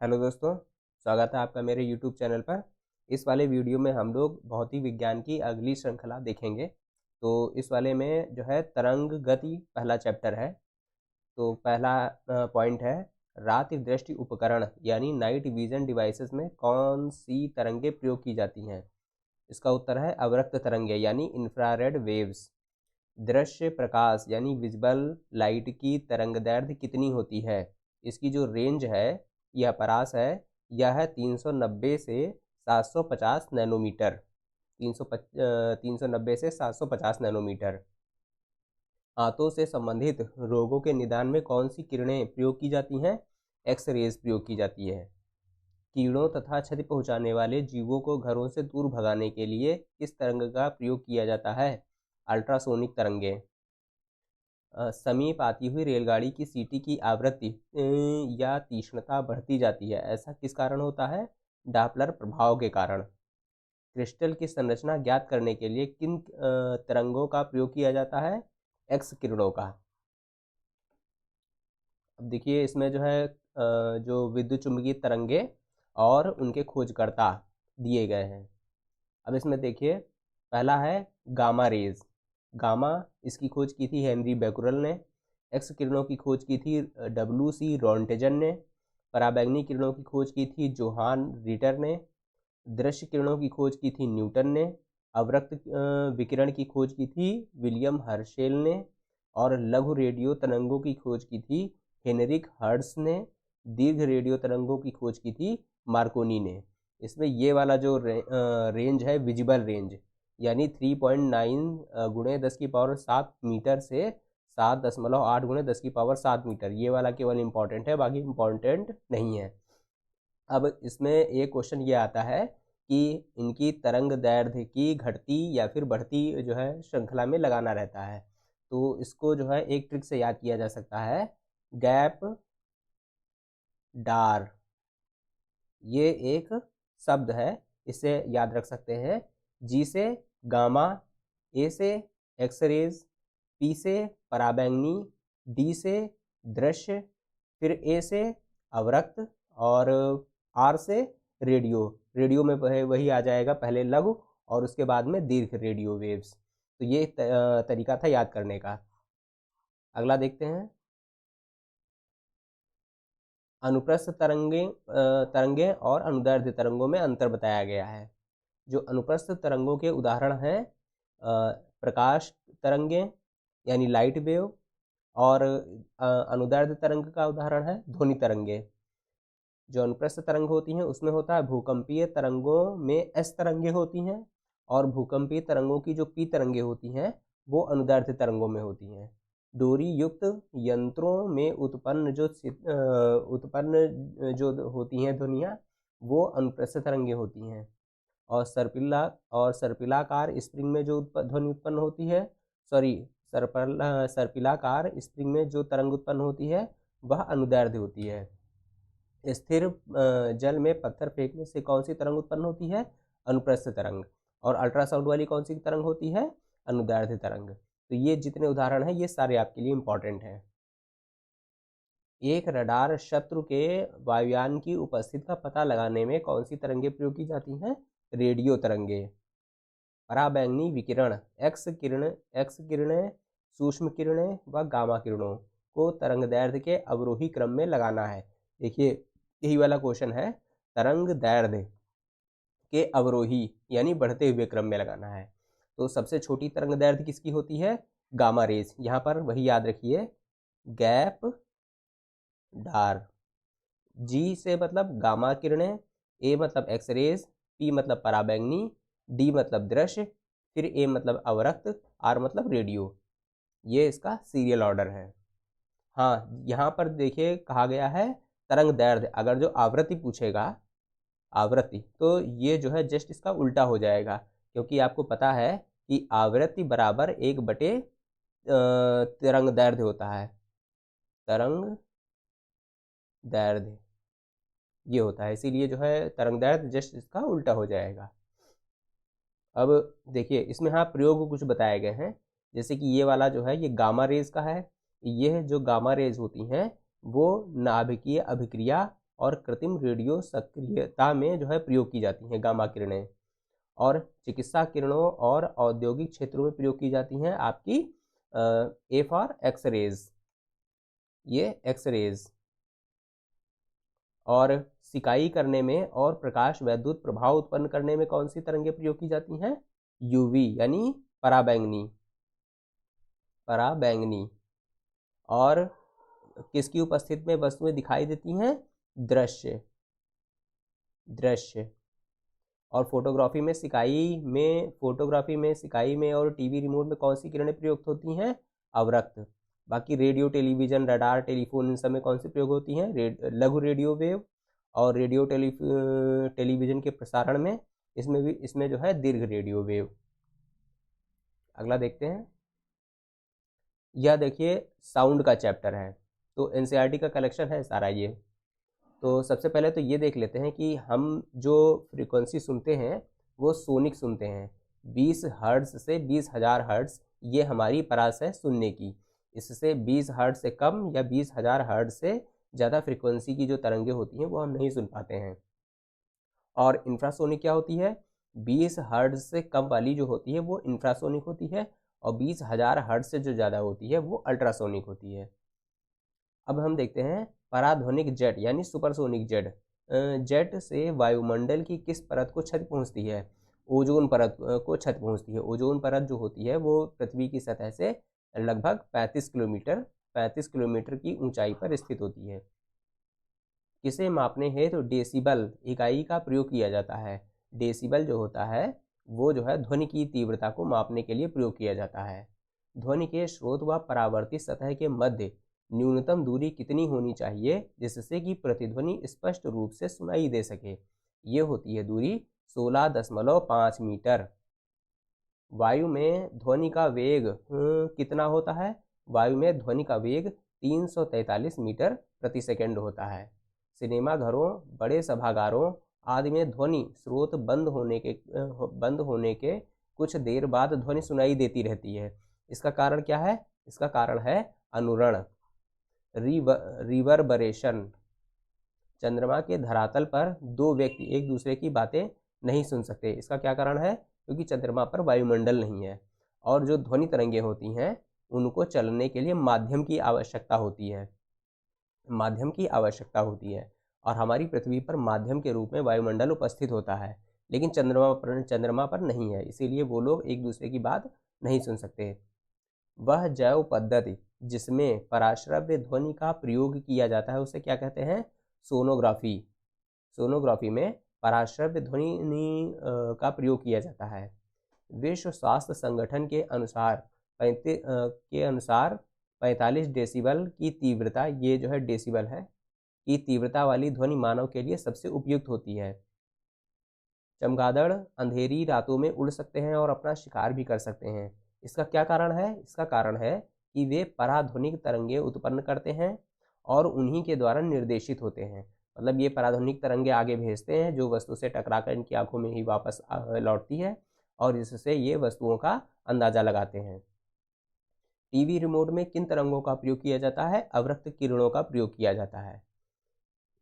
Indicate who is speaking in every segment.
Speaker 1: Hello दोस्तों, स्वागत है आपका मेरे यूट्यूब चैनल पर। इस वाले वीडियो में हम लोग भौतिक विज्ञान की अगली श्रृंखला देखेंगे। तो इस वाले में जो है तरंग गति पहला चैप्टर है। तो पहला पॉइंट है, रात्रि दृष्टि उपकरण यानी नाइट विजन डिवाइसेस में कौन सी तरंगे प्रयोग की जाती हैं। इसका उत्तर है अवरक्त तरंगे यानी इंफ्रारेड वेव्स। दृश्य प्रकाश यानी विजिबल लाइट की तरंगदैर्घ्य कितनी होती है। इसकी जो रेंज है यह परास है, यह है 390 से 750 नैनोमीटर। 390 से 750 नैनोमीटर। आंतों से संबंधित रोगों के निदान में कौन सी किरणें प्रयोग की जाती हैं। एक्स रेज प्रयोग की जाती है। कीड़ों तथा क्षति पहुंचाने वाले जीवों को घरों से दूर भगाने के लिए किस तरंग का प्रयोग किया जाता है। अल्ट्रासोनिक तरंगे। समीप आती हुई रेलगाड़ी की सीटी की आवृत्ति या तीक्ष्णता बढ़ती जाती है, ऐसा किस कारण होता है। डापलर प्रभाव के कारण। क्रिस्टल की संरचना ज्ञात करने के लिए किन तरंगों का प्रयोग किया जाता है। एक्स किरणों का। अब देखिए इसमें जो है जो विद्युत चुंबकीय तरंगे और उनके खोजकर्ता दिए गए हैं। अब इसमें देखिए पहला है गामा रेज। गामा इसकी खोज की थी हेनरी बैकुरल ने। एक्स किरणों की खोज की थी WC रॉन्टेजन ने। पराबैंगनी किरणों की खोज की थी जोहान रिटर ने। दृश्य किरणों की खोज की थी न्यूटन ने। अवरक्त विकिरण की खोज की थी विलियम हर्शेल ने। और लघु रेडियो तरंगों की खोज की थी हेनरिक हर्ट्ज ने। दीर्घ रेडियो तरंगों की खोज की थी मार्कोनी ने। इसमें ये वाला जो रेंज है विजिबल रेंज यानी 3.9 गुणे 10⁻7 मीटर से 7.8 गुणे 10⁻7 मीटर, ये वाला केवल इम्पॉर्टेंट है, बाकी इम्पॉर्टेंट नहीं है। अब इसमें एक क्वेश्चन ये आता है कि इनकी तरंग दैर्घ्य की घटती या फिर बढ़ती जो है श्रृंखला में लगाना रहता है। तो इसको जो है एक ट्रिक से याद किया जा सकता है, गैप डार। ये एक शब्द है, इसे याद रख सकते हैं। जी से गामा, ए से एक्सरेज, पी से पराबैंगनी, डी से दृश्य, फिर ए से अवरक्त और आर से रेडियो। रेडियो में वही आ जाएगा, पहले लघु और उसके बाद में दीर्घ रेडियो वेव्स। तो ये तरीका था याद करने का। अगला देखते हैं। अनुप्रस्थ तरंगें और अनुदैर्ध्य तरंगों में अंतर बताया गया है। जो अनुप्रस्थ तरंगों के उदाहरण हैं प्रकाश तरंगें यानी लाइट वेव, और अनुदैर्ध्य तरंग का उदाहरण है ध्वनि तरंगे। जो अनुप्रस्थ तरंग होती हैं उसमें होता है भूकंपीय तरंगों में एस तरंगे होती हैं, और भूकंपीय तरंगों की जो पी तरंगे होती हैं वो अनुदैर्ध्य तरंगों में होती हैं। डोरी युक्त यंत्रों में उत्पन्न जो होती हैं ध्वनियाँ वो अनुप्रस्थ तरंगे होती हैं। और सर्पिलाकार स्प्रिंग में जो ध्वनि उत्पन्न होती है, सॉरी सर्पिलाकार स्प्रिंग में जो तरंग उत्पन्न होती है वह अनुदैर्ध्य होती है। स्थिर जल में पत्थर फेंकने से कौन सी तरंग उत्पन्न होती है। अनुप्रस्थ तरंग। और अल्ट्रासाउंड वाली कौन सी तरंग होती है। अनुदैर्ध्य तरंग। तो ये जितने उदाहरण हैं ये सारे आपके लिए इंपॉर्टेंट हैं। एक रडार शत्रु के वायुयान की उपस्थिति का पता लगाने में कौन सी तरंगे प्रयोग की जाती हैं। रेडियो तरंगे। पराबैंगनी विकिरण एक्स किरणें, सूक्ष्म किरणें व गामा किरणों को तरंगदैर्घ्य के अवरोही क्रम में लगाना है। देखिए यही वाला क्वेश्चन है, तरंग दैर्घ्य के अवरोही यानी बढ़ते हुए क्रम में लगाना है। तो सबसे छोटी तरंग दैर्घ्य किसकी होती है। Gamma rays. यहाँ पर वही याद रखिए, गैप डार। जी से मतलब गामा किरणें, ए मतलब एक्स रेज, पी मतलब पराबैंगनी, डी मतलब दृश्य, फिर ए मतलब अवरक्त, आर मतलब रेडियो। ये इसका सीरियल ऑर्डर है। हाँ, यहाँ पर देखिए कहा गया है तरंग दैर्घ्य, अगर जो आवृत्ति पूछेगा आवृत्ति तो ये जो है जस्ट इसका उल्टा हो जाएगा, क्योंकि आपको पता है कि आवृत्ति बराबर 1/, तरंग दैर्घ्य होता है। तरंग दैर्घ्य ये होता है, इसीलिए जो है तरंग दैर्घ्य जस्ट इसका उल्टा हो जाएगा। अब देखिए इसमें हाँ प्रयोग कुछ बताए गए हैं, जैसे कि ये वाला जो है ये गामा रेज का है। ये जो गामा रेज होती हैं वो नाभिकीय अभिक्रिया और कृत्रिम रेडियो सक्रियता में जो है प्रयोग की जाती हैं गामा किरणें, और चिकित्सा किरणों और औद्योगिक क्षेत्रों में प्रयोग की जाती हैं आपकी ए फॉर एक्सरेज, ये एक्सरेज। और सिकाई करने में और प्रकाश वैद्युत प्रभाव उत्पन्न करने में कौन सी तरंगें प्रयोग की जाती हैं? यूवी यानी पराबैंगनी, पराबैंगनी। और किसकी उपस्थिति में वस्तुएं दिखाई देती हैं? दृश्य, दृश्य। और फोटोग्राफी में सिकाई में और टीवी रिमोट में कौन सी किरणें प्रयुक्त होती हैं? अवरक्त। बाकी रेडियो, टेलीविजन, रडार, टेलीफोन, इन सब में कौन सी प्रयोग होती हैं? लघु रेडियो वेव। और रेडियो टेलीविजन के प्रसारण में इसमें जो है दीर्घ रेडियो वेव। अगला देखते हैं। यह देखिए साउंड का चैप्टर है, तो एनसीईआरटी का कलेक्शन है सारा ये। तो सबसे पहले तो ये देख लेते हैं कि हम जो फ्रीक्वेंसी सुनते हैं वो सोनिक सुनते हैं। 20 हर्ट्ज से 20,000 हर्ट्ज ये हमारी परास है सुनने की। इससे 20 हर्ट्ज से कम या 20,000 हर्ट्ज से ज़्यादा फ्रीक्वेंसी की जो तरंगें होती हैं वो हम नहीं सुन पाते हैं। और इंफ्रासोनिक क्या होती है? 20 हर्ट्ज से कम वाली जो होती है वो इंफ्रासोनिक होती है, और 20,000 हर्ट्ज से जो ज़्यादा होती है वो अल्ट्रासोनिक होती है। अब हम देखते हैं पराध्वनिक जेट यानी सुपरसोनिक जेट। जेट से वायुमंडल की किस परत को क्षति पहुंचती है? ओजोन परत को क्षति पहुंचती है। ओजोन परत जो होती है वो पृथ्वी की सतह से लगभग 35 किलोमीटर की ऊंचाई पर स्थित होती है। इसे मापने हेतु डेसिबल इकाई का प्रयोग किया जाता है। डेसिबल जो होता है वो जो है ध्वनि की तीव्रता को मापने के लिए प्रयोग किया जाता है। ध्वनि के स्रोत व परावर्तित सतह के मध्य न्यूनतम दूरी कितनी होनी चाहिए जिससे कि प्रतिध्वनि स्पष्ट रूप से सुनाई दे सके? ये होती है दूरी 16.5 मीटर। वायु में ध्वनि का वेग कितना होता है? वायु में ध्वनि का वेग 343 मीटर प्रति सेकंड होता है। सिनेमा घरों, बड़े सभागारों आदि में ध्वनि स्रोत बंद होने के कुछ देर बाद ध्वनि सुनाई देती रहती है। इसका कारण क्या है? इसका कारण है अनुरण, रिवर्बरेशन। चंद्रमा के धरातल पर दो व्यक्ति एक दूसरे की बातें नहीं सुन सकते। इसका क्या कारण है? क्योंकि चंद्रमा पर वायुमंडल नहीं है, और जो ध्वनि तरंगें होती हैं उनको चलने के लिए माध्यम की आवश्यकता होती है, माध्यम की आवश्यकता होती है। और हमारी पृथ्वी पर माध्यम के रूप में वायुमंडल उपस्थित होता है, लेकिन चंद्रमा पर नहीं है, इसीलिए वो लोग एक दूसरे की बात नहीं सुन सकते। वह जैव पद्धति जिसमें पराश्रव्य ध्वनि का प्रयोग किया जाता है उसे क्या कहते हैं? सोनोग्राफी। सोनोग्राफी में पराश्रव्य ध्वनि का प्रयोग किया जाता है। विश्व स्वास्थ्य संगठन के अनुसार 45 डेसिबल की तीव्रता, ये जो है डेसिबल है, की तीव्रता वाली ध्वनि मानव के लिए सबसे उपयुक्त होती है। चमगादड़ अंधेरी रातों में उड़ सकते हैं और अपना शिकार भी कर सकते हैं। इसका क्या कारण है? इसका कारण है कि वे पराध्वनिक तरंगें उत्पन्न करते हैं और उन्हीं के द्वारा निर्देशित होते हैं। मतलब ये पराध्वनिक तरंगें आगे भेजते हैं जो वस्तु से टकराकर इनकी आंखों में ही वापस लौटती है, और इससे ये वस्तुओं का अंदाजा लगाते हैं। टीवी रिमोट में किन तरंगों का प्रयोग किया जाता है? अवरक्त किरणों का प्रयोग किया जाता है।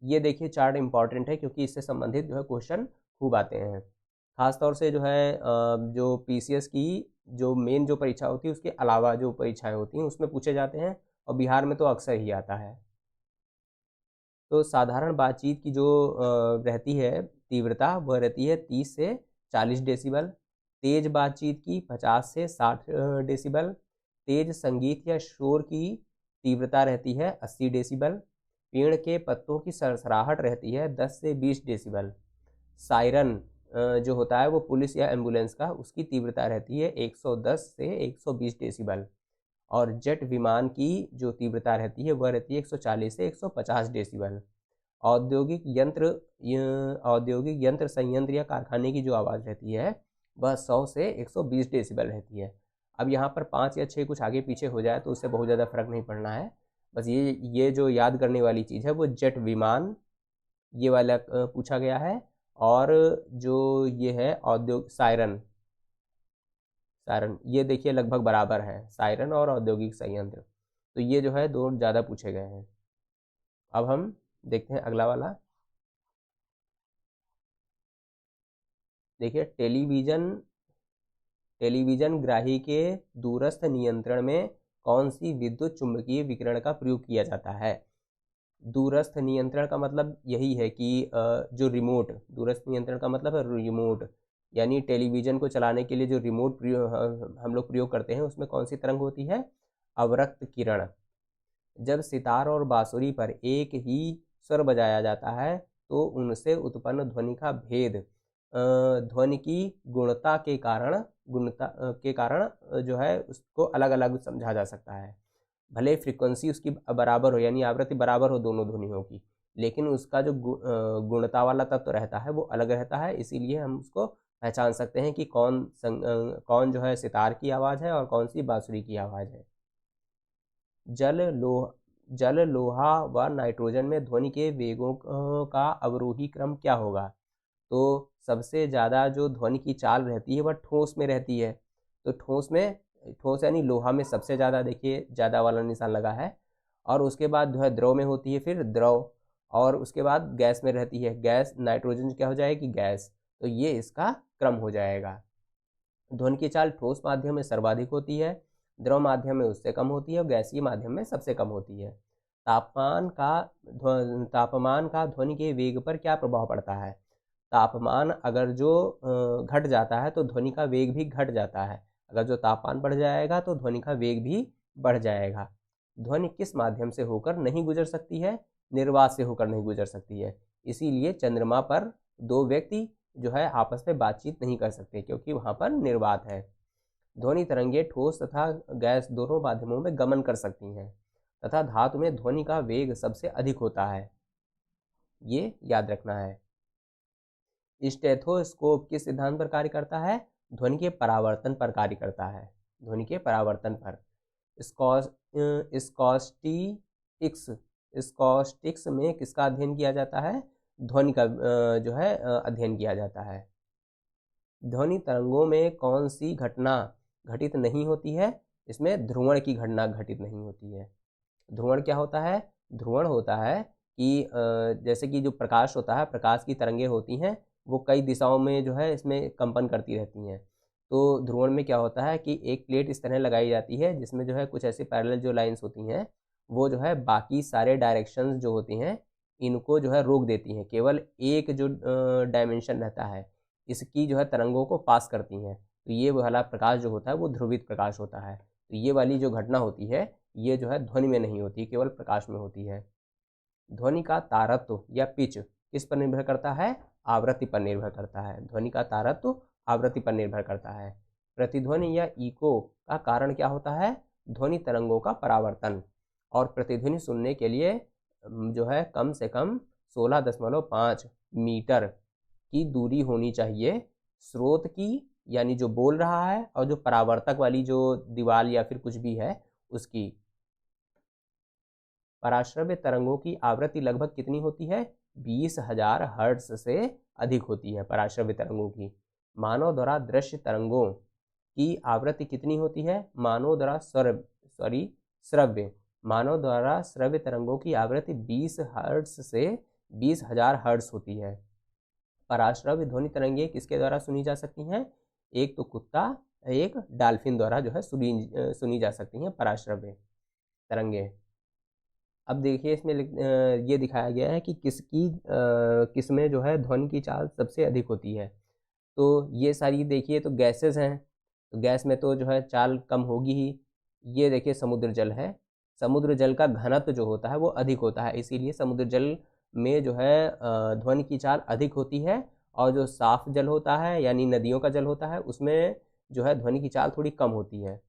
Speaker 1: ये देखिए चार्ट इंपॉर्टेंट है क्योंकि इससे संबंधित जो है क्वेश्चन खूब आते हैं। खासतौर से जो है जो पीसीएस की जो मेन जो परीक्षा होती है उसके अलावा जो परीक्षाएं होती हैं उसमें पूछे जाते हैं, और बिहार में तो अक्सर ही आता है। तो साधारण बातचीत की जो रहती है तीव्रता वह रहती है 30 से 40 डेसिबल। तेज बातचीत की 50 से 60 डेसिबल। तेज संगीत या शोर की तीव्रता रहती है 80 डेसिबल। पेड़ के पत्तों की सरसराहट रहती है 10 से 20 डेसिबल। सायरन जो होता है वो पुलिस या एम्बुलेंस का, उसकी तीव्रता रहती है 110 से 120 डेसिबल। और जेट विमान की जो तीव्रता रहती है वह रहती है 140 से 150 डेसिबल। औद्योगिक यंत्र संयंत्र या कारखाने की जो आवाज़ रहती है वह 100 से 120 डेसिबल रहती है। अब यहाँ पर 5 या 6 कुछ आगे पीछे हो जाए तो उससे बहुत ज़्यादा फर्क नहीं पड़ना है। बस ये जो याद करने वाली चीज़ है वो जेट विमान ये वाला पूछा गया है, और जो ये है औद्योगिक सायरन ये देखिए लगभग बराबर है, सायरन और औद्योगिक संयंत्र। तो ये जो है दो ज़्यादा पूछे गए हैं। अब हम देखते हैं अगला वाला। देखिए टेलीविजन ग्राही के दूरस्थ नियंत्रण में कौन सी विद्युत चुम्बकीय विकिरण का प्रयोग किया जाता है। दूरस्थ नियंत्रण का मतलब यही है कि जो रिमोट, दूरस्थ नियंत्रण का मतलब है रिमोट, यानी टेलीविज़न को चलाने के लिए जो रिमोट हम लोग प्रयोग करते हैं उसमें कौन सी तरंग होती है, अवरक्त किरण। जब सितार और बांसुरी पर एक ही स्वर बजाया जाता है तो उनसे उत्पन्न ध्वनि का भेद ध्वनि की गुणता के कारण जो है उसको अलग अलग समझा जा सकता है। भले फ्रीक्वेंसी उसकी बराबर हो, यानी आवृत्ति बराबर हो दोनों ध्वनियों की, लेकिन उसका जो गुणता वाला तत्व रहता है वो अलग रहता है। इसीलिए हम उसको पहचान सकते हैं कि कौन जो है सितार की आवाज़ है और कौन सी बांसुरी की आवाज़ है। जल, लोहा व नाइट्रोजन में ध्वनि के वेगों का अवरोही क्रम क्या होगा। तो सबसे ज़्यादा जो ध्वनि की चाल रहती है वह ठोस में रहती है। तो ठोस यानी लोहा में सबसे ज़्यादा, देखिए ज़्यादा वाला निशान लगा है, और उसके बाद जो है द्रव में होती है, फिर द्रव, और उसके बाद गैस में रहती है गैस, नाइट्रोजन क्या हो जाएगी, गैस। तो ये इसका क्रम हो जाएगा। ध्वनि की चाल ठोस माध्यम में सर्वाधिक होती है, द्रव माध्यम में उससे कम होती है और गैसीय माध्यम में सबसे कम होती है। तापमान का ध्वनि के वेग पर क्या प्रभाव पड़ता है। तापमान अगर जो घट जाता है तो ध्वनि का वेग भी घट जाता है। अगर जो तापमान बढ़ जाएगा तो ध्वनि का वेग भी बढ़ जाएगा। ध्वनि किस माध्यम से होकर नहीं गुजर सकती है, निर्वात से होकर नहीं गुजर सकती है। इसीलिए चंद्रमा पर दो व्यक्ति जो है आपस में बातचीत नहीं कर सकते, क्योंकि वहाँ पर निर्वात है। ध्वनि तरंगे ठोस तथा गैस दोनों माध्यमों में गमन कर सकती हैं तथा धातु में ध्वनि का वेग सबसे अधिक होता है, ये याद रखना है। स्टेथोस्कोप किस सिद्धांत पर कार्य करता है, ध्वनि के परावर्तन पर कार्य करता है, ध्वनि के परावर्तन पर। स्कॉस्टिक्स में किसका अध्ययन किया जाता है, ध्वनि का जो है अध्ययन किया जाता है। ध्वनि तरंगों में कौन सी घटना घटित नहीं होती है, इसमें ध्रुवण की घटना घटित नहीं होती है। ध्रुवण क्या होता है, ध्रुवण होता है कि जैसे कि जो प्रकाश होता है, प्रकाश की तरंगें होती हैं, वो कई दिशाओं में जो है इसमें कंपन करती रहती हैं। तो ध्रुवण में क्या होता है कि एक प्लेट इस तरह लगाई जाती है जिसमें जो है कुछ ऐसी पैरेलल जो लाइंस होती हैं वो जो है बाकी सारे डायरेक्शंस जो होती हैं इनको जो है रोक देती हैं, केवल एक जो डायमेंशन रहता है इसकी जो है तरंगों को पास करती हैं। तो ये वाला प्रकाश जो होता है वो ध्रुवित प्रकाश होता है। तो ये वाली जो घटना होती है ये जो है ध्वनि में नहीं होती, केवल प्रकाश में होती है। ध्वनि का तारत्व या पिच किस पर निर्भर करता है, आवृत्ति पर निर्भर करता है। ध्वनि का तारत्व आवृत्ति पर निर्भर करता है। प्रतिध्वनि या इको का कारण क्या होता है, ध्वनि तरंगों का परावर्तन। और प्रतिध्वनि सुनने के लिए जो है कम से कम 16.5 मीटर की दूरी होनी चाहिए स्रोत की, यानी जो बोल रहा है, और जो परावर्तक वाली जो दीवार या फिर कुछ भी है उसकी। पराश्रव्य तरंगों की आवृत्ति लगभग कितनी होती है, 20,000 हर्ट्ज से अधिक होती है पराश्रव्य तरंगों की। मानव द्वारा दृश्य तरंगों की आवृत्ति कितनी होती है, मानव द्वारा श्रव्य तरंगों की आवृत्ति 20 हर्ट्ज से 20,000 हर्ट्ज होती है। पराश्रव्य ध्वनि तरंगें किसके द्वारा सुनी जा सकती हैं, एक तो कुत्ता, एक डॉल्फिन द्वारा जो है सुनी जा सकती हैं पराश्रव्य तरंगें। अब देखिए इसमें ये दिखाया गया है कि किसमें जो है ध्वनि की चाल सबसे अधिक होती है। तो ये सारी देखिए तो गैसेस हैं, तो गैस में तो जो है चाल कम होगी ही। ये देखिए समुद्र जल है, समुद्र जल का घनत्व जो होता है वो अधिक होता है, इसीलिए समुद्र जल में जो है ध्वनि की चाल अधिक होती है। और जो साफ जल होता है यानी नदियों का जल होता है उसमें जो है ध्वनि की चाल थोड़ी कम होती है।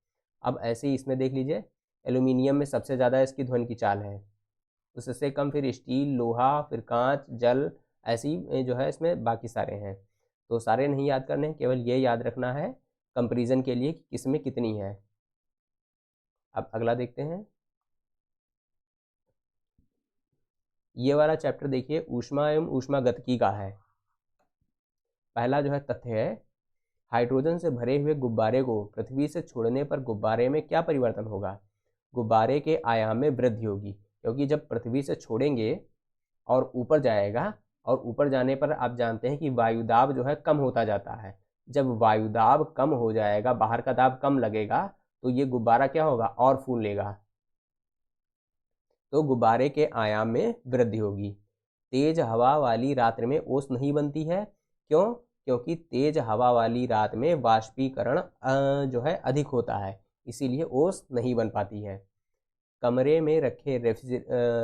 Speaker 1: अब ऐसे ही इसमें देख लीजिए, एल्यूमिनियम में सबसे ज़्यादा इसकी ध्वनि की चाल है, उससे कम फिर स्टील, लोहा, फिर कांच, जल, ऐसी जो है इसमें बाकी सारे हैं। तो सारे नहीं याद करने हैं, केवल ये याद रखना है कंपैरिजन के लिए कि किसमें कितनी है। अब अगला देखते हैं, ये वाला चैप्टर देखिए ऊष्मा एवं ऊष्मागतिकी का है। पहला जो है तथ्य है, हाइड्रोजन से भरे हुए गुब्बारे को पृथ्वी से छोड़ने पर गुब्बारे में क्या परिवर्तन होगा, गुब्बारे के आयाम में वृद्धि होगी, क्योंकि जब पृथ्वी से छोड़ेंगे और ऊपर जाएगा और ऊपर जाने पर आप जानते हैं कि वायुदाब जो है कम होता जाता है। जब वायुदाब कम हो जाएगा, बाहर का दाब कम लगेगा, तो ये गुब्बारा क्या होगा, और फूलेगा, तो गुब्बारे के आयाम में वृद्धि होगी। तेज हवा वाली रात्रि में ओस नहीं बनती है। क्यों? क्योंकि तेज हवा वाली रात में वाष्पीकरण जो है अधिक होता है, इसीलिए ओस नहीं बन पाती है। कमरे में रखे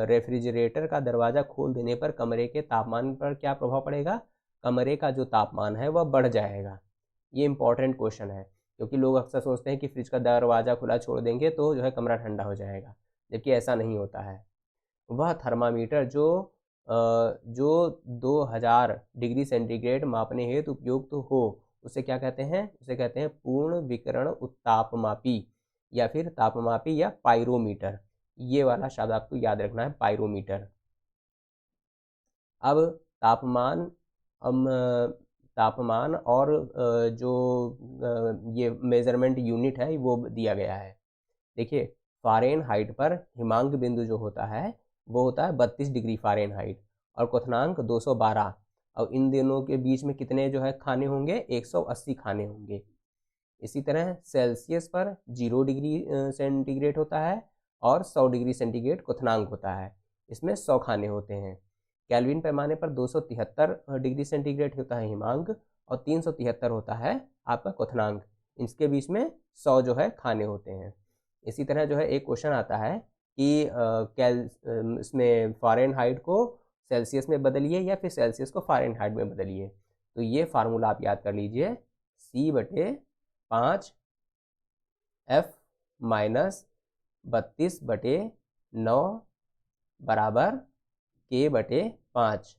Speaker 1: रेफ्रिजरेटर का दरवाज़ा खोल देने पर कमरे के तापमान पर क्या प्रभाव पड़ेगा? कमरे का जो तापमान है वह बढ़ जाएगा। ये इंपॉर्टेंट क्वेश्चन है, क्योंकि लोग अक्सर सोचते हैं कि फ्रिज का दरवाज़ा खुला छोड़ देंगे तो जो है कमरा ठंडा हो जाएगा, जबकि ऐसा नहीं होता है। वह थर्मामीटर जो 2000 डिग्री सेंटीग्रेड मापने हेतु उपयुक्त हो, उसे क्या कहते हैं? उसे कहते हैं पूर्ण विकिरण उत्तापमापी, या फिर तापमापी, या पाइरोमीटर। ये वाला शब्द आपको याद रखना है, पाइरोमीटर। अब तापमान तापमान और जो ये मेज़रमेंट यूनिट है वो दिया गया है। देखिए, फ़ारेनहाइट पर हिमांक बिंदु जो होता है वो होता है 32 डिग्री फ़ारेनहाइट, और क्वथनांक 212, और इन दोनों के बीच में कितने जो है खाने होंगे? 180 खाने होंगे। इसी तरह सेल्सियस पर 0 डिग्री सेंटीग्रेड होता है, और 100 डिग्री सेंटीग्रेड क्वथनांक होता है, इसमें 100 खाने होते हैं। केल्विन पैमाने पर 273 डिग्री सेंटीग्रेड होता है हिमांक, और 373 होता है आपका क्वथनांक। इसके बीच में 100 जो है खाने होते हैं। इसी तरह जो है एक क्वेश्चन आता है कि इसमें फ़ारेनहाइट को सेल्सियस में बदलिए या फिर सेल्सियस को फ़ारेनहाइट में बदलिए। तो ये फार्मूला आप याद कर लीजिए, C/5 F माइनस 32/9 बराबर K/5।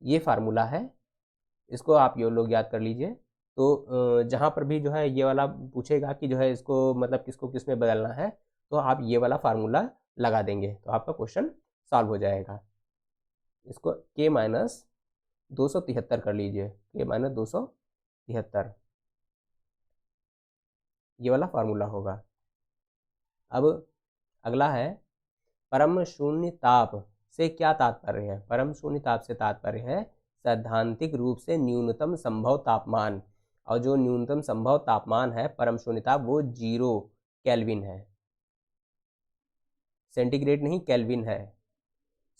Speaker 1: ये फार्मूला है, इसको आप ये लोग याद कर लीजिए। तो जहाँ पर भी जो है ये वाला पूछेगा कि जो है इसको मतलब किसको किस में बदलना है, तो आप ये वाला फार्मूला लगा देंगे तो आपका क्वेश्चन सॉल्व हो जाएगा। इसको K-273 कर लीजिए, K-273, ये वाला फार्मूला होगा। अब अगला है, परम शून्य ताप से क्या तात्पर्य है? परम शून्य ताप से तात्पर्य है सैद्धांतिक रूप से न्यूनतम संभव तापमान, और जो न्यूनतम संभव तापमान है परम शून्य ताप वो 0 केल्विन है, सेंटीग्रेड नहीं, केल्विन है।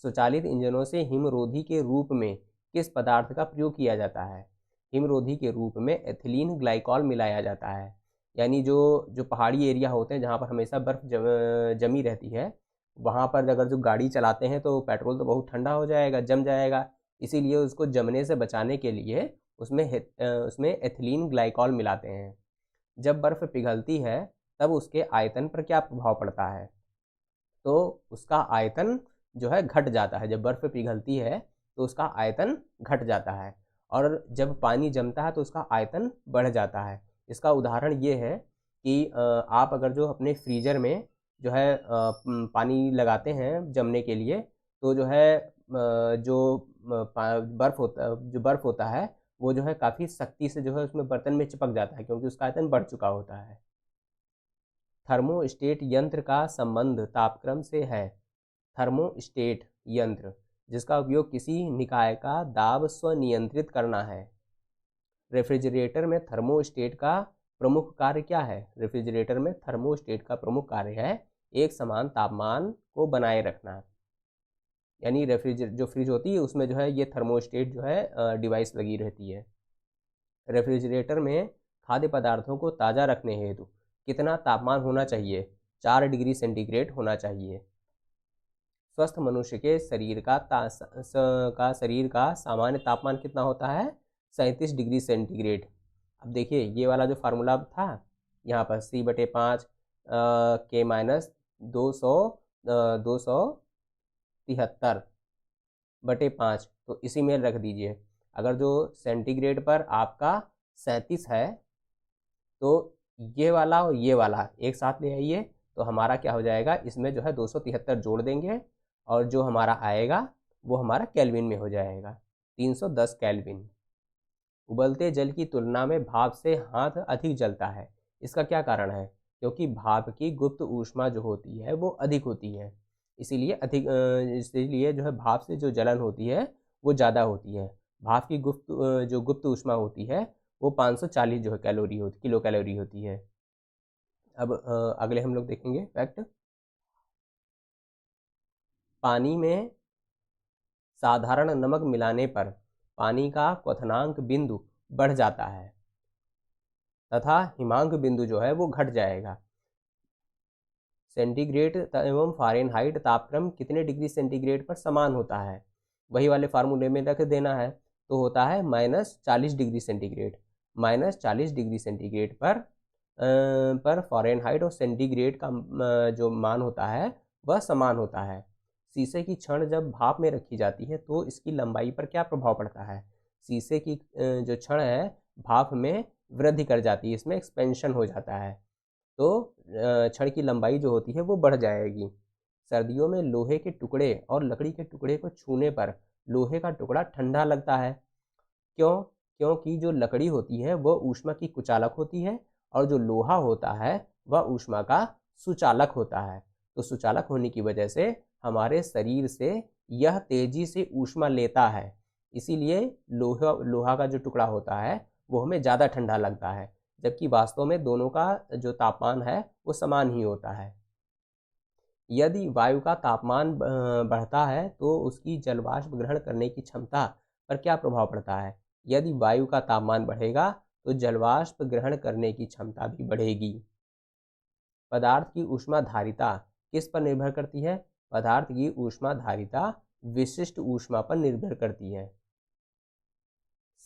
Speaker 1: स्वचालित इंजनों से हिमरोधी के रूप में किस पदार्थ का प्रयोग किया जाता है? हिमरोधी के रूप में एथिलीन ग्लाइकॉल मिलाया जाता है। यानी जो पहाड़ी एरिया होते हैं जहाँ पर हमेशा बर्फ़ जमी रहती है, वहाँ पर अगर जो गाड़ी चलाते हैं तो पेट्रोल तो बहुत ठंडा हो जाएगा, जम जाएगा, इसीलिए उसको जमने से बचाने के लिए उसमें एथिलीन ग्लाइकॉल मिलाते हैं। जब बर्फ़ पिघलती है तब उसके आयतन पर क्या प्रभाव पड़ता है? तो उसका आयतन जो है घट जाता है। जब बर्फ़ पिघलती है तो उसका आयतन घट जाता है, और जब पानी जमता है तो उसका आयतन बढ़ जाता है। इसका उदाहरण ये है कि आप अगर जो अपने फ्रीज़र में जो है पानी लगाते हैं जमने के लिए, तो जो है जो बर्फ़ होता है वो जो है काफ़ी सख्ती से जो है उसमें बर्तन में चिपक जाता है, क्योंकि उसका आयतन बढ़ चुका होता है। थर्मोस्टेट यंत्र का संबंध तापक्रम से है। थर्मोस्टेट यंत्र जिसका उपयोग किसी निकाय का दाब स्वनियंत्रित करना है। रेफ्रिजरेटर में थर्मोस्टेट का प्रमुख कार्य क्या है? रेफ्रिजरेटर में थर्मोस्टेट का प्रमुख कार्य है एक समान तापमान को बनाए रखना। यानी जो फ्रिज होती है उसमें जो है ये थर्मोस्टेट जो है डिवाइस लगी रहती है। रेफ्रिजरेटर में खाद्य पदार्थों को ताज़ा रखने हेतु कितना तापमान होना चाहिए? 4 डिग्री सेंटीग्रेड होना चाहिए। स्वस्थ मनुष्य के शरीर का सामान्य तापमान कितना होता है? 37 डिग्री सेंटीग्रेड। अब देखिए ये वाला जो फार्मूला था यहाँ पर C/5 K-273/5, तो इसी में रख दीजिए। अगर जो सेंटीग्रेड पर आपका 37 है तो ये वाला और ये वाला एक साथ ले आइए, तो हमारा क्या हो जाएगा, इसमें जो है 273 जोड़ देंगे, और जो हमारा आएगा वो हमारा केल्विन में हो जाएगा, 310 केल्विन। उबलते जल की तुलना में भाप से हाथ अधिक जलता है, इसका क्या कारण है? क्योंकि भाप की गुप्त ऊष्मा जो होती है वो अधिक होती है, इसीलिए जो है भाप से जो जलन होती है वो ज़्यादा होती है। भाप की जो गुप्त ऊष्मा होती है वो 540 जो है किलो कैलोरी होती है। अब अगले हम लोग देखेंगे फैक्ट। पानी में साधारण नमक मिलाने पर पानी का क्वथनांक बिंदु बढ़ जाता है तथा हिमांक बिंदु जो है वो घट जाएगा। सेंटीग्रेड एवं फ़ारेनहाइट तापक्रम कितने डिग्री सेंटीग्रेड पर समान होता है? वही वाले फार्मूले में रख देना है। तो होता है -40 डिग्री सेंटीग्रेड। -40 डिग्री सेंटीग्रेड पर फ़ारेनहाइट और सेंटीग्रेड का जो मान होता है वह समान होता है। शीशे की छड़ जब भाप में रखी जाती है तो इसकी लंबाई पर क्या प्रभाव पड़ता है? शीशे की जो छड़ है भाप में वृद्धि कर जाती है, इसमें एक्सपेंशन हो जाता है, तो छड़ की लंबाई जो होती है वो बढ़ जाएगी। सर्दियों में लोहे के टुकड़े और लकड़ी के टुकड़े को छूने पर लोहे का टुकड़ा ठंडा लगता है। क्यों? क्योंकि जो लकड़ी होती है वह ऊष्मा की कुचालक होती है और जो लोहा होता है वह ऊष्मा का सुचालक होता है। तो सुचालक होने की वजह से हमारे शरीर से यह तेजी से ऊष्मा लेता है, इसीलिए लोहा का जो टुकड़ा होता है वो हमें ज़्यादा ठंडा लगता है, जबकि वास्तव में दोनों का जो तापमान है वो समान ही होता है। यदि वायु का तापमान बढ़ता है तो उसकी जलवाष्प ग्रहण करने की क्षमता पर क्या प्रभाव पड़ता है? यदि वायु का तापमान बढ़ेगा तो जलवाष्प ग्रहण करने की क्षमता भी बढ़ेगी। पदार्थ की ऊष्माधारिता किस पर निर्भर करती है? पदार्थ की ऊष्माधारिता विशिष्ट ऊष्मा पर निर्भर करती है।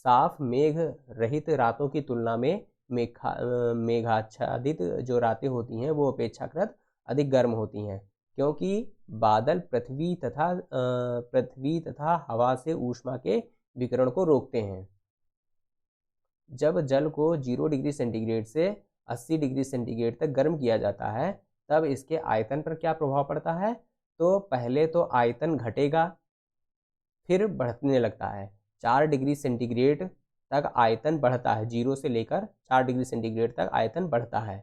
Speaker 1: साफ मेघ रहित रातों की तुलना में मेघाच्छादित जो रातें होती हैं वो अपेक्षाकृत अधिक गर्म होती हैं, क्योंकि बादल पृथ्वी तथा हवा से ऊष्मा के विकिरण को रोकते हैं। जब जल को 0 डिग्री सेंटीग्रेड से 80 डिग्री सेंटीग्रेड तक गर्म किया जाता है तब इसके आयतन पर क्या प्रभाव पड़ता है? तो पहले तो आयतन घटेगा, फिर बढ़ने लगता है। 4 डिग्री सेंटीग्रेड तक आयतन बढ़ता है, 0 से लेकर 4 डिग्री सेंटीग्रेड तक आयतन बढ़ता है,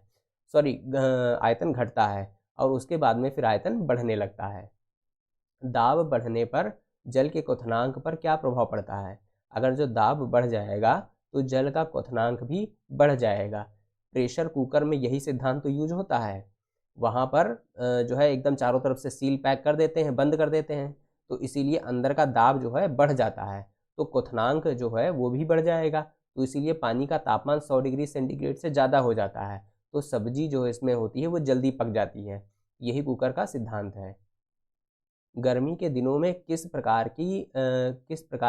Speaker 1: आयतन घटता है और उसके बाद में फिर आयतन बढ़ने लगता है। दाब बढ़ने पर जल के क्वथनांक पर क्या प्रभाव पड़ता है? अगर जो दाब बढ़ जाएगा तो जल का क्वथनांक भी बढ़ जाएगा। प्रेशर कुकर में यही सिद्धांत तो यूज होता है। वहाँ पर जो है एकदम चारों तरफ से सील पैक कर देते हैं, बंद कर देते हैं, तो इसीलिए अंदर का दाब जो है बढ़ जाता है, तो क्वथनांक जो है वो भी बढ़ जाएगा, तो इसीलिए पानी का तापमान 100 डिग्री सेंटीग्रेड से ज़्यादा हो जाता है, तो सब्जी जो इसमें होती है वो जल्दी पक जाती है। यही कुकर का सिद्धांत है। गर्मी के दिनों में किस प्रकार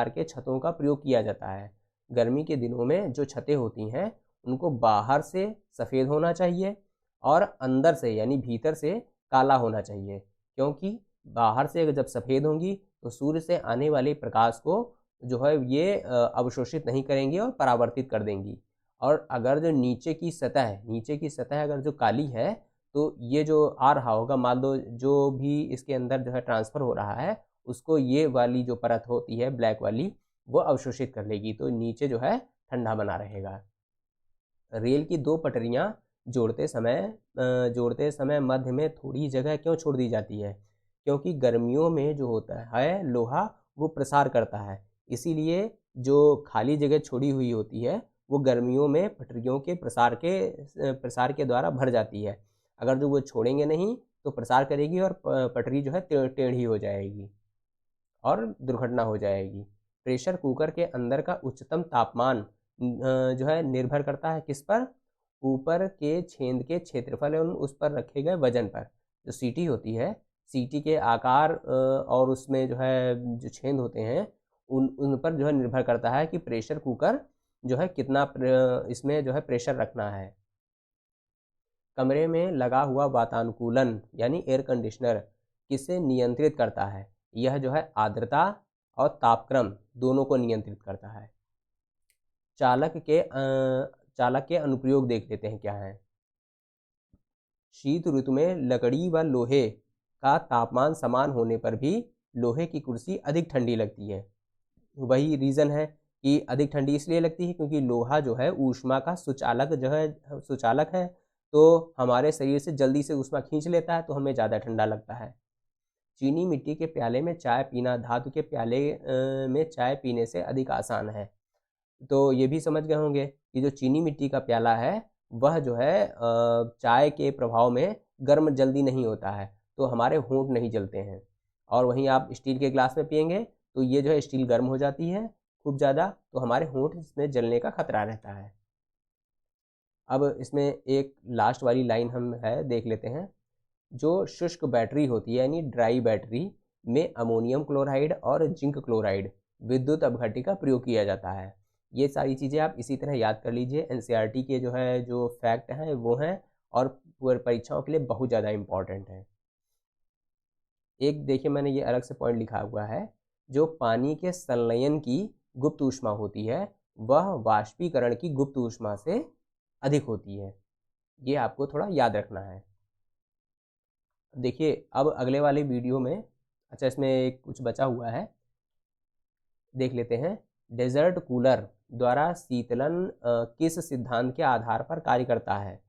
Speaker 1: के छतों का प्रयोग किया जाता है? गर्मी के दिनों में जो छतें होती हैं उनको बाहर से सफ़ेद होना चाहिए और अंदर से यानी भीतर से काला होना चाहिए, क्योंकि बाहर से अगर जब सफ़ेद होंगी तो सूर्य से आने वाले प्रकाश को जो है ये अवशोषित नहीं करेंगी और परावर्तित कर देंगी। और अगर जो नीचे की सतह अगर जो काली है तो ये जो आ रहा होगा, मान लो जो भी इसके अंदर जो है ट्रांसफ़र हो रहा है उसको ये वाली जो परत होती है ब्लैक वाली वो अवशोषित कर लेगी, तो नीचे जो है ठंडा बना रहेगा। रेल की 2 पटरियाँ जोड़ते समय मध्य में थोड़ी जगह क्यों छोड़ दी जाती है? क्योंकि गर्मियों में जो होता है लोहा वो प्रसार करता है, इसीलिए जो खाली जगह छोड़ी हुई होती है वो गर्मियों में पटरियों के प्रसार के द्वारा भर जाती है। अगर जो वो छोड़ेंगे नहीं तो प्रसार करेगी और पटरी जो है टेढ़ी हो जाएगी और दुर्घटना हो जाएगी। प्रेशर कुकर के अंदर का उच्चतम तापमान जो है निर्भर करता है किस पर? ऊपर के छेद के क्षेत्रफल एवं उस पर रखे गए वजन पर। जो सीटी होती है, सीटी के आकार और उसमें जो है जो छेद होते हैं उन पर जो है निर्भर करता है कि प्रेशर कुकर जो है कितना इसमें जो है प्रेशर रखना है। कमरे में लगा हुआ वातानुकूलन यानी एयर कंडीशनर किसे नियंत्रित करता है? यह जो है आर्द्रता और तापक्रम दोनों को नियंत्रित करता है। चालक के अनुप्रयोग देख लेते हैं क्या है। शीत ऋतु में लकड़ी व लोहे का तापमान समान होने पर भी लोहे की कुर्सी अधिक ठंडी लगती है। वही रीज़न है कि अधिक ठंडी इसलिए लगती है क्योंकि लोहा जो है ऊष्मा का सुचालक है, तो हमारे शरीर से जल्दी से ऊष्मा खींच लेता है, तो हमें ज़्यादा ठंडा लगता है। चीनी मिट्टी के प्याले में चाय पीना धातु के प्याले में चाय पीने से अधिक आसान है। तो ये भी समझ गए होंगे कि जो चीनी मिट्टी का प्याला है वह जो है चाय के प्रभाव में गर्म जल्दी नहीं होता है, तो हमारे होंठ नहीं जलते हैं। और वहीं आप स्टील के ग्लास में पियेंगे तो ये जो है स्टील गर्म हो जाती है खूब ज़्यादा, तो हमारे होंठ इसमें जलने का खतरा रहता है। अब इसमें एक लास्ट वाली लाइन हम है देख लेते हैं। जो शुष्क बैटरी होती है यानी ड्राई बैटरी में अमोनियम क्लोराइड और जिंक क्लोराइड विद्युत अपघट्य का प्रयोग किया जाता है। ये सारी चीज़ें आप इसी तरह याद कर लीजिए, एनसीईआरटी के जो है जो फैक्ट हैं वो हैं और परीक्षाओं के लिए बहुत ज़्यादा इम्पॉर्टेंट है। एक देखिए मैंने ये अलग से पॉइंट लिखा हुआ है, जो पानी के संलयन की गुप्त ऊष्मा होती है वह वाष्पीकरण की गुप्त ऊष्मा से अधिक होती है। ये आपको थोड़ा याद रखना है। देखिए अब अगले वाले वीडियो में, अच्छा इसमें कुछ बचा हुआ है देख लेते हैं। डेजर्ट कूलर द्वारा शीतलन किस सिद्धांत के आधार पर कार्य करता है?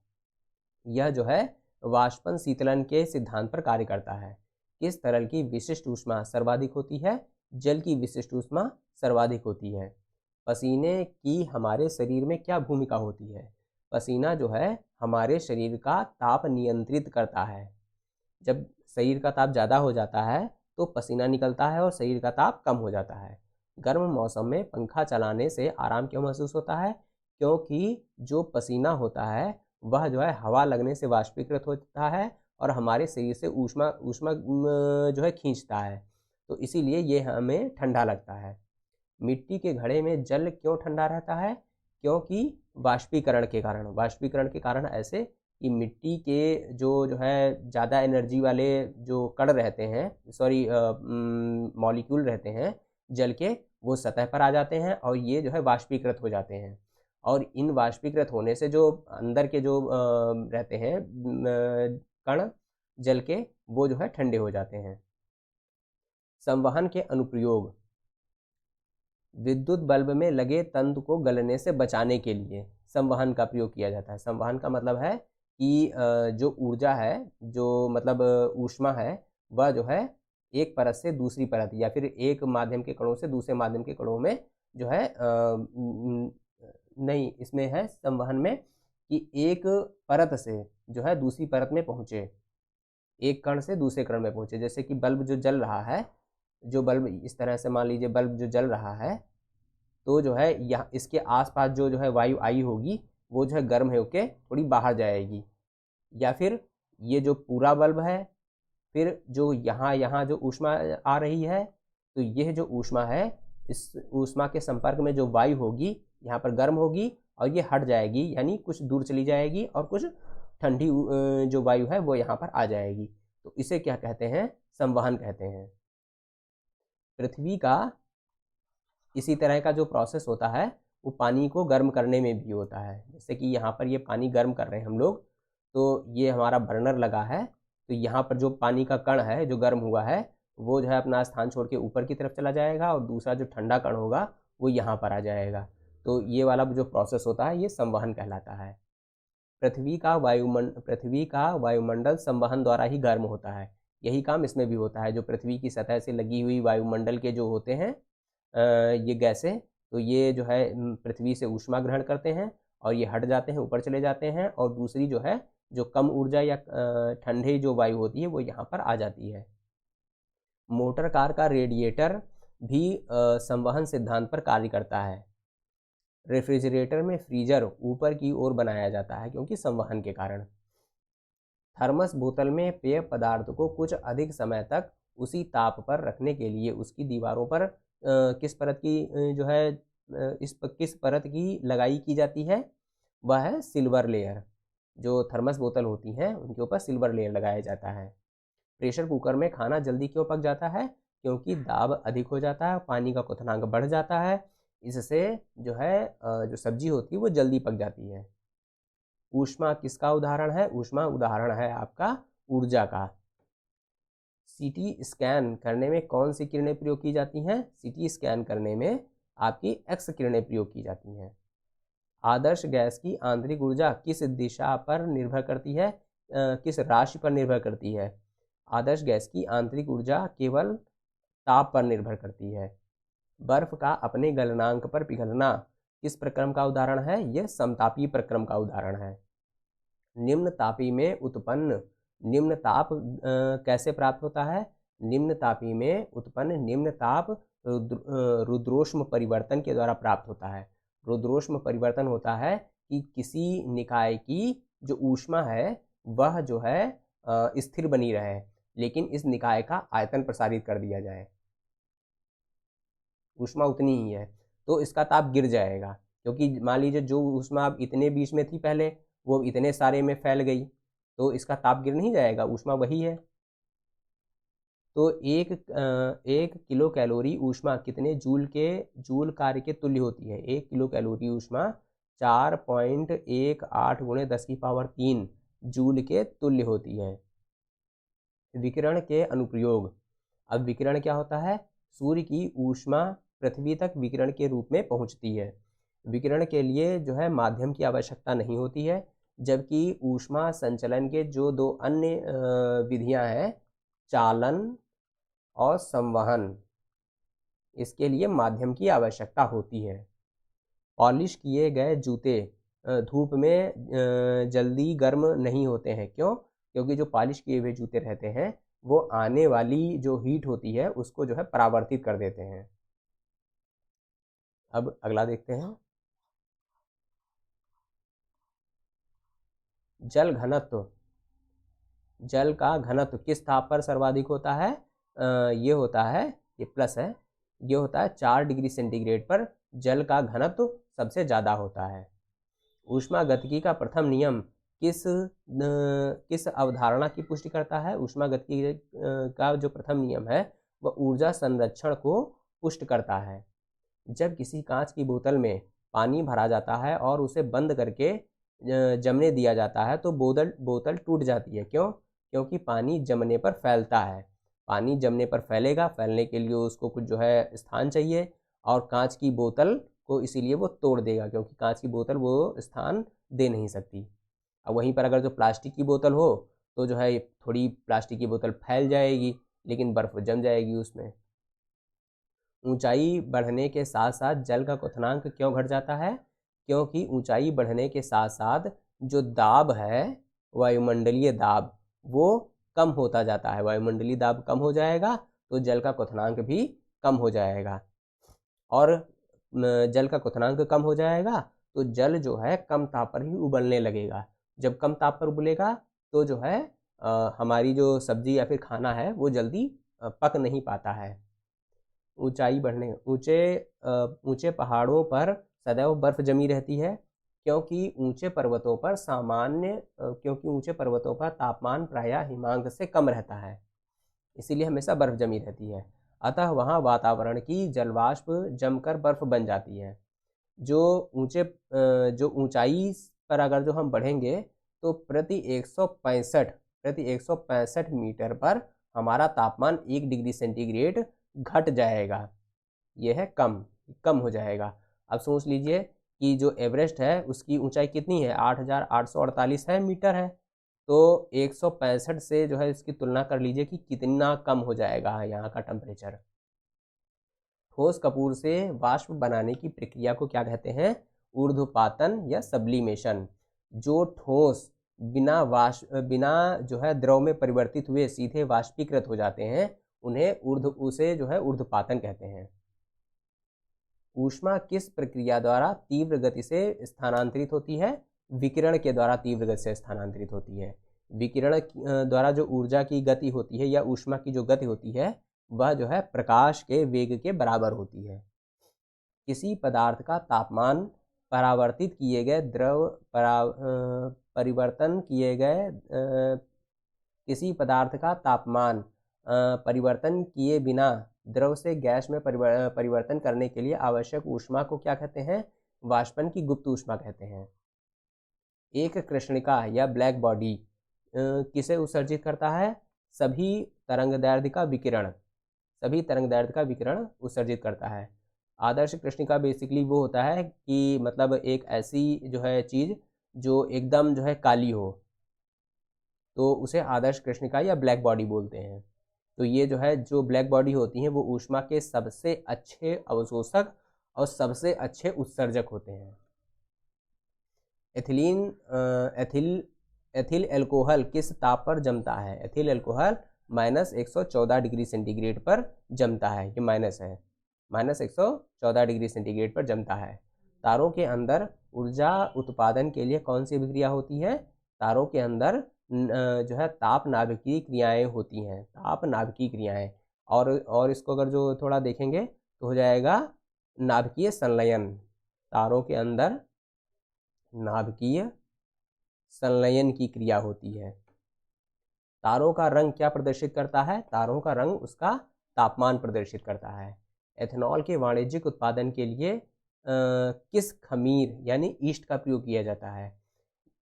Speaker 1: यह जो है वाष्पन शीतलन के सिद्धांत पर कार्य करता है। किस तरल की विशिष्ट ऊष्मा सर्वाधिक होती है? जल की विशिष्ट ऊष्मा सर्वाधिक होती है। पसीने की हमारे शरीर में क्या भूमिका होती है? पसीना जो है हमारे शरीर का ताप नियंत्रित करता है। जब शरीर का ताप ज़्यादा हो जाता है तो पसीना निकलता है और शरीर का ताप कम हो जाता है। गर्म मौसम में पंखा चलाने से आराम क्यों महसूस होता है? क्योंकि जो पसीना होता है वह जो है हवा लगने से वाष्पीकृत होता है और हमारे शरीर से ऊष्मा ऊष्मा जो है खींचता है, तो इसीलिए ये हमें ठंडा लगता है। मिट्टी के घड़े में जल क्यों ठंडा रहता है? क्योंकि वाष्पीकरण के कारण। वाष्पीकरण के कारण ऐसे कि मिट्टी के जो है ज़्यादा एनर्जी वाले जो कण रहते हैं, सॉरी मॉलिक्यूल रहते हैं जल के, वो सतह पर आ जाते हैं और ये जो है वाष्पीकृत हो जाते हैं। और इन वाष्पीकृत होने से जो अंदर के जो रहते हैं कण जल के, वो जो है ठंडे हो जाते हैं। संवहन के अनुप्रयोग। विद्युत बल्ब में लगे तंतु को गलने से बचाने के लिए संवहन का प्रयोग किया जाता है। संवहन का मतलब है कि जो ऊर्जा है, जो मतलब ऊष्मा है, वह जो है एक परत से दूसरी परत या फिर एक माध्यम के कणों से दूसरे माध्यम के कणों में जो है नहीं, इसमें है संवहन में कि एक परत से जो है दूसरी परत में पहुँचे, एक कण से दूसरे कण में पहुँचे। जैसे कि बल्ब जो जल रहा है, जो बल्ब इस तरह से मान लीजिए बल्ब जो जल रहा है, तो जो है यहाँ इसके आसपास जो है वायु आई होगी वो जो है गर्म होके थोड़ी बाहर जाएगी। या फिर ये जो पूरा बल्ब है, फिर जो यहाँ जो ऊष्मा आ रही है, तो यह जो ऊष्मा है इस ऊष्मा के संपर्क में जो वायु होगी यहाँ पर गर्म होगी और ये हट जाएगी, यानी कुछ दूर चली जाएगी और कुछ ठंडी जो वायु है वो यहाँ पर आ जाएगी। तो इसे क्या कहते हैं? संवहन कहते हैं। पृथ्वी का इसी तरह का जो प्रोसेस होता है वो पानी को गर्म करने में भी होता है। जैसे कि यहाँ पर ये पानी गर्म कर रहे हैं हम लोग, तो ये हमारा बर्नर लगा है, तो यहाँ पर जो पानी का कण है जो गर्म हुआ है वो जो है अपना स्थान छोड़ के ऊपर की तरफ चला जाएगा और दूसरा जो ठंडा कण होगा वो यहाँ पर आ जाएगा। तो ये वाला जो प्रोसेस होता है ये संवहन कहलाता है। पृथ्वी का वायुमंडल संवहन द्वारा ही गर्म होता है। यही काम इसमें भी होता है। जो पृथ्वी की सतह से लगी हुई वायुमंडल के जो होते हैं ये गैसें, तो ये जो है पृथ्वी से ऊष्मा ग्रहण करते हैं और ये हट जाते हैं, ऊपर चले जाते हैं, और दूसरी जो है जो कम ऊर्जा या ठंडे जो वायु होती है वो यहाँ पर आ जाती है। मोटर कार का रेडिएटर भी संवहन सिद्धांत पर कार्य करता है। रेफ्रिजरेटर में फ्रीजर ऊपर की ओर बनाया जाता है क्योंकि संवहन के कारण। थर्मस बोतल में पेय पदार्थ को कुछ अधिक समय तक उसी ताप पर रखने के लिए उसकी दीवारों पर किस परत की जो है किस परत की लगाई की जाती है? वह है सिल्वर लेयर। जो थर्मस बोतल होती हैं उनके ऊपर सिल्वर लेयर लगाया जाता है। प्रेशर कुकर में खाना जल्दी क्यों पक जाता है? क्योंकि दाब अधिक हो जाता है, पानी का क्वथनांक बढ़ जाता है, इससे जो है जो सब्जी होती है वो जल्दी पक जाती है। ऊष्मा किसका उदाहरण है? ऊष्मा उदाहरण है आपका ऊर्जा का। सीटी स्कैन करने में कौन सी किरणें प्रयोग की जाती हैं? सीटी स्कैन करने में आपकी एक्स किरणें प्रयोग की जाती हैं। आदर्श गैस की आंतरिक ऊर्जा किस दिशा पर निर्भर करती है? किस राशि पर निर्भर करती है? आदर्श गैस की आंतरिक ऊर्जा केवल ताप पर निर्भर करती है। बर्फ का अपने गलनांक पर पिघलना किस प्रक्रम का उदाहरण है? यह समतापी प्रक्रम का उदाहरण है। निम्न तापी में उत्पन्न निम्न ताप कैसे प्राप्त होता है? निम्न तापी में उत्पन्न निम्न ताप रुद्रोष्म परिवर्तन के द्वारा प्राप्त होता है। रुद्रोष्म परिवर्तन होता है कि किसी निकाय की जो ऊष्मा है वह जो है स्थिर बनी रहे, लेकिन इस निकाय का आयतन प्रसारित कर दिया जाए। ऊष्मा उतनी ही है तो इसका ताप गिर जाएगा, क्योंकि मान लीजिए जो ऊष्मा अब इतने बीच में थी पहले वो इतने सारे में फैल गई, तो इसका ताप गिर नहीं जाएगा, ऊष्मा वही है। तो एक किलो कैलोरी ऊष्मा कितने जूल कार्य के तुल्य होती है? 1 किलो कैलोरी ऊष्मा 4.18 गुणे 10 की पावर 3 जूल के तुल्य होती है। विकिरण के अनुप्रयोग। अब विकिरण क्या होता है? सूर्य की ऊष्मा पृथ्वी तक विकिरण के रूप में पहुंचती है। विकिरण के लिए जो है माध्यम की आवश्यकता नहीं होती है, जबकि ऊष्मा संचलन के जो दो अन्य विधियां हैं, चालन और संवहन, इसके लिए माध्यम की आवश्यकता होती है। पॉलिश किए गए जूते धूप में जल्दी गर्म नहीं होते हैं। क्यों? क्योंकि जो पॉलिश किए हुए जूते रहते हैं वो आने वाली जो हीट होती है उसको जो है परावर्तित कर देते हैं। अब अगला देखते हैं। जल घनत्व। जल का घनत्व किस ताप पर सर्वाधिक होता है? ये होता है, ये प्लस है, ये होता है 4 डिग्री सेंटीग्रेड पर जल का घनत्व सबसे ज़्यादा होता है। ऊष्मागतिकी का प्रथम नियम किस अवधारणा की पुष्टि करता है? ऊष्मागतिकी का जो प्रथम नियम है वह ऊर्जा संरक्षण को पुष्ट करता है। जब किसी कांच की बोतल में पानी भरा जाता है और उसे बंद करके जमने दिया जाता है तो बोतल टूट जाती है। क्यों? क्योंकि पानी जमने पर फैलता है। पानी जमने पर फैलेगा, फैलने के लिए उसको कुछ जो है स्थान चाहिए, और कांच की बोतल को इसीलिए वो तोड़ देगा, क्योंकि कांच की बोतल वो स्थान दे नहीं सकती। अब वहीं पर अगर जो प्लास्टिक की बोतल हो तो जो है थोड़ी प्लास्टिक की बोतल फैल जाएगी, लेकिन बर्फ़ जम जाएगी उसमें। ऊंचाई बढ़ने के साथ साथ जल का क्वथनांक क्यों घट जाता है? क्योंकि ऊंचाई बढ़ने के साथ साथ जो दाब है, वायुमंडलीय दाब, वो कम होता जाता है। वायुमंडलीय दाब कम हो जाएगा तो जल का क्वथनांक भी कम हो जाएगा, और जल का क्वथनांक कम हो जाएगा तो जल जो है कम ताप पर ही उबलने लगेगा। जब कम ताप पर उबलेगा तो जो है हमारी जो सब्जी या फिर खाना है वो जल्दी पक नहीं पाता है। ऊंचाई बढ़ने ऊंचे पहाड़ों पर सदैव बर्फ जमी रहती है, क्योंकि ऊंचे पर्वतों पर तापमान प्रायः हिमांक से कम रहता है, इसीलिए हमेशा बर्फ जमी रहती है। अतः वहाँ वातावरण की जलवाष्प जमकर बर्फ बन जाती है। जो ऊंचाई पर अगर जो हम बढ़ेंगे तो प्रति 165 मीटर पर हमारा तापमान 1 डिग्री सेंटीग्रेड घट जाएगा। यह है कम हो जाएगा। अब सोच लीजिए कि जो एवरेस्ट है उसकी ऊंचाई कितनी है? 8,848 है मीटर है, तो 165 से जो है इसकी तुलना कर लीजिए कि कितना कम हो जाएगा यहाँ का टेम्परेचर। ठोस कपूर से वाष्प बनाने की प्रक्रिया को क्या कहते हैं? ऊर्ध्वपातन या सब्लिमेशन। जो ठोस बिना जो है द्रव में परिवर्तित हुए सीधे वाष्पीकृत हो जाते हैं उसे जो है ऊर्ध्वपातन कहते हैं। ऊष्मा किस प्रक्रिया द्वारा तीव्र गति से स्थानांतरित होती है? विकिरण के द्वारा तीव्र गति से स्थानांतरित होती है। विकिरण द्वारा जो ऊर्जा की गति होती है या ऊष्मा की जो गति होती है वह जो है प्रकाश के वेग के बराबर होती है। किसी पदार्थ का तापमान परिवर्तन किए बिना द्रव से गैस में परिवर्तन करने के लिए आवश्यक ऊष्मा को क्या कहते हैं? वाष्पन की गुप्त ऊष्मा कहते हैं। एक कृष्णिका या ब्लैक बॉडी किसे उत्सर्जित करता है? सभी तरंगदैर्ध्य का विकिरण उत्सर्जित करता है। आदर्श कृष्णिका बेसिकली वो होता है कि मतलब एक ऐसी जो है चीज़ जो एकदम जो है काली हो, तो उसे आदर्श कृष्णिका या ब्लैक बॉडी बोलते हैं। तो ये जो है, जो ब्लैक बॉडी होती हैं वो ऊष्मा के सबसे अच्छे अवशोषक और सबसे अच्छे उत्सर्जक होते हैं। एथिल एल्कोहल किस ताप पर जमता है? एथिल एल्कोहल -114 डिग्री सेंटीग्रेड पर जमता है। ये माइनस है, -114 डिग्री सेंटीग्रेड पर जमता है। तारों के अंदर ऊर्जा उत्पादन के लिए कौन सी अभिक्रिया होती है? तारों के अंदर जो है ताप नाभिकीय क्रियाएं होती हैं, ताप नाभिकीय क्रियाएं। और इसको अगर जो थोड़ा देखेंगे तो हो जाएगा नाभिकीय संलयन। तारों के अंदर नाभिकीय संलयन की क्रिया होती है। तारों का रंग क्या प्रदर्शित करता है? तारों का रंग उसका तापमान प्रदर्शित करता है। एथेनॉल के वाणिज्यिक उत्पादन के लिए किस खमीर यानी ईस्ट का प्रयोग किया जाता है?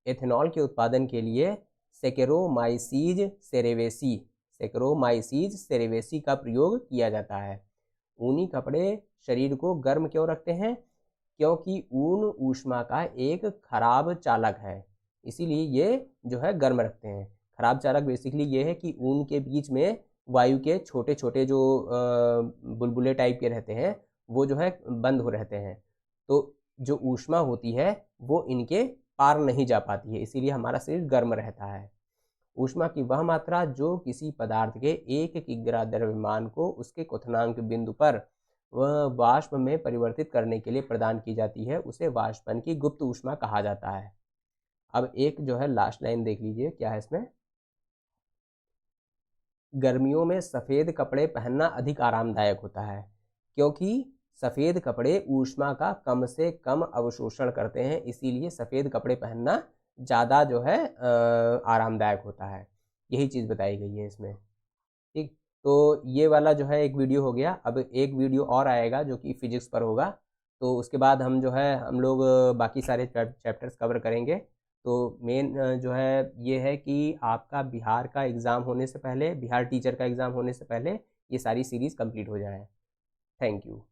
Speaker 1: एथेनॉल के उत्पादन के लिए सेकेरोमाइसीज सेरेवेसी का प्रयोग किया जाता है। ऊनी कपड़े शरीर को गर्म क्यों रखते हैं? क्योंकि ऊन ऊष्मा का एक खराब चालक है, इसीलिए ये जो है गर्म रखते हैं। खराब चालक बेसिकली ये है कि ऊन के बीच में वायु के छोटे छोटे जो बुलबुले टाइप के रहते हैं वो जो है बंद हो रहते हैं, तो जो ऊष्मा होती है वो इनके पार नहीं जा पाती है, इसीलिए हमारा शरीर गर्म रहता है। ऊष्मा की वह मात्रा जो किसी पदार्थ के 1 किग्रा द्रव्यमान को उसके क्वथनांक बिंदु पर वह वाष्प में परिवर्तित करने के लिए प्रदान की जाती है, उसे वाष्पन की गुप्त ऊष्मा कहा जाता है। अब एक जो है लास्ट लाइन देख लीजिए, क्या है इसमें? गर्मियों में सफ़ेद कपड़े पहनना अधिक आरामदायक होता है, क्योंकि सफ़ेद कपड़े ऊष्मा का कम से कम अवशोषण करते हैं, इसीलिए सफ़ेद कपड़े पहनना ज़्यादा जो है आरामदायक होता है। यही चीज़ बताई गई है इसमें। ठीक, तो ये वाला जो है एक वीडियो हो गया। अब एक वीडियो और आएगा जो कि फिजिक्स पर होगा, तो उसके बाद हम जो है हम लोग बाकी सारे चैप्टर्स कवर करेंगे। तो मेन जो है ये है कि आपका बिहार का एग्ज़ाम होने से पहले, बिहार टीचर का एग्ज़ाम होने से पहले ये सारी सीरीज़ कंप्लीट हो जाए। Thank you.